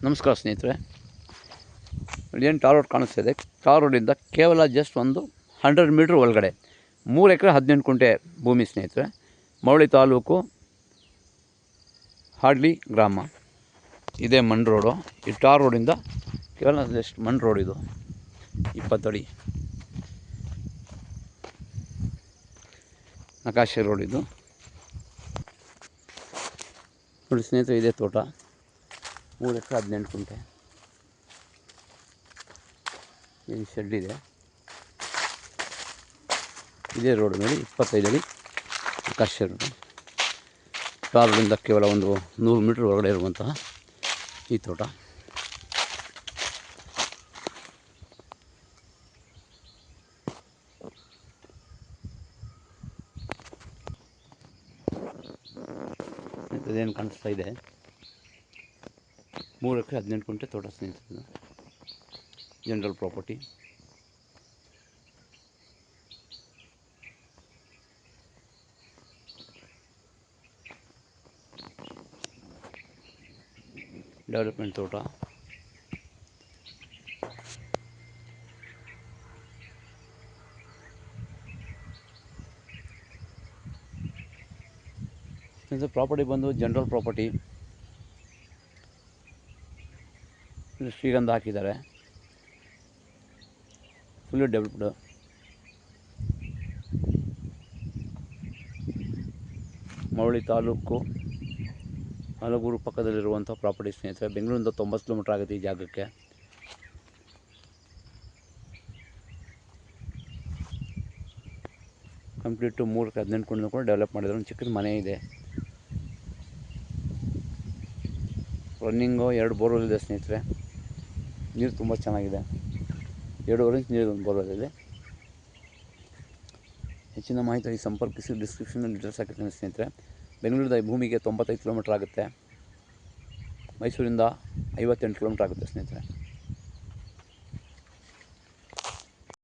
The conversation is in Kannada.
ನಮಸ್ಕಾರ ಸ್ನೇಹಿತರೆ, ಏನು ಟಾರ್ ರೋಡ್ ಕಾಣಿಸ್ತಿದೆ. ಟಾರ್ ರೋಡಿಂದ ಕೇವಲ ಜಸ್ಟ್ ಒಂದು 100 ಮೀಟ್ರ್ ಒಳಗಡೆ 3 ಎಕರೆ 18 ಕುಂಟೆ ಭೂಮಿ ಸ್ನೇಹಿತರೆ. ಮಳವಳ್ಳಿ ತಾಲೂಕು ಹಾಡ್ಲಿ ಗ್ರಾಮ. ಇದೇ ಮಣ್ ರೋಡು. ಈ ಟಾರ್ ರೋಡಿಂದ ಕೇವಲ ಜಸ್ಟ್ ಮಣ್ ರೋಡ್, ಇದು 20 ಅಡಿ ನಕಾಶೆ ರೋಡ್ ಇದು. ನೋಡಿ ಸ್ನೇಹಿತರೆ, ಇದೇ ತೋಟ 3 ಎಕರೆ 18 ಕುಂಟೆ. ಇಲ್ಲಿ ಶೆಡ್ ಇದೆ. ಇದೇ ರೋಡ್ ನೋಡಿ, 25 ಅಡಿ ನಕಾಶೆ ರೋಡ್. ಟಾರ್ ರೋಡಿಂದ ಕೇವಲ ಒಂದು 100 ಮೀಟ್ರ್ ಒಳಗಡೆ ಇರುವಂತಹ ಈ ತೋಟ. ಇದೇನು ಕಾಣಿಸ್ತಾ ಇದೆ, 3 ಎಕರೆ 18 ಕುಂಟೆ ತೋಟ ಸ್ನೇಹಿತರೆ. General property. ಡೆವಲಪ್ಮೆಂಟ್ ತೋಟ. ಇದು ಪ್ರಾಪರ್ಟಿ ಬಂದು ಜನರಲ್ ಪ್ರಾಪರ್ಟಿ. ಶ್ರೀಗಂಧ ಹಾಕಿದ್ದಾರೆ. Fully developed. ಮಳವಳ್ಳಿ ತಾಲೂಕು ಹಲಗೂರು ಪಕ್ಕದಲ್ಲಿರುವಂಥ ಪ್ರಾಪರ್ಟಿ ಸ್ನೇಹಿತರೆ. ಬೆಂಗಳೂರಿಂದ 90 ಕಿಲೋಮೀಟ್ರ್ ಆಗುತ್ತೆ ಈ ಜಾಗಕ್ಕೆ. ಕಂಪ್ಲೀಟು 3 ಎಕರೆ 18 ಕುಂಟೆ ಕೂಡ ಡೆವಲಪ್ ಮಾಡಿದ್ರು. ಒಂದು ಚಿಕ್ಕದ ಮನೆ ಇದೆ. ರನ್ನಿಂಗು 2 ಬೋರ್ವೆಲ್ ಇದೆ ಸ್ನೇಹಿತರೆ. ನೀರು ತುಂಬ ಚೆನ್ನಾಗಿದೆ. 2.5 ಇಂಚ್ ನೀರು ಒಂದು ಬೋರ್ವೆಲ್ ಇದೆ. ಹೆಚ್ಚಿನ ಮಾಹಿತಿ ಸಂಪರ್ಕಿಸಿ. ಡಿಸ್ಕ್ರಿಪ್ಷನಲ್ಲಿ ಡೀಟೇಲ್ಸ್ ಹಾಕಿರ್ತೀನಿ ಸ್ನೇಹಿತರೆ. ಬೆಂಗಳೂರಿಂದ ಈ ಭೂಮಿಗೆ 95 ಕಿಲೋಮೀಟ್ರ್ ಆಗುತ್ತೆ. ಮೈಸೂರಿಂದ 58 ಕಿಲೋಮೀಟ್ರ್ ಆಗುತ್ತೆ ಸ್ನೇಹಿತರೆ.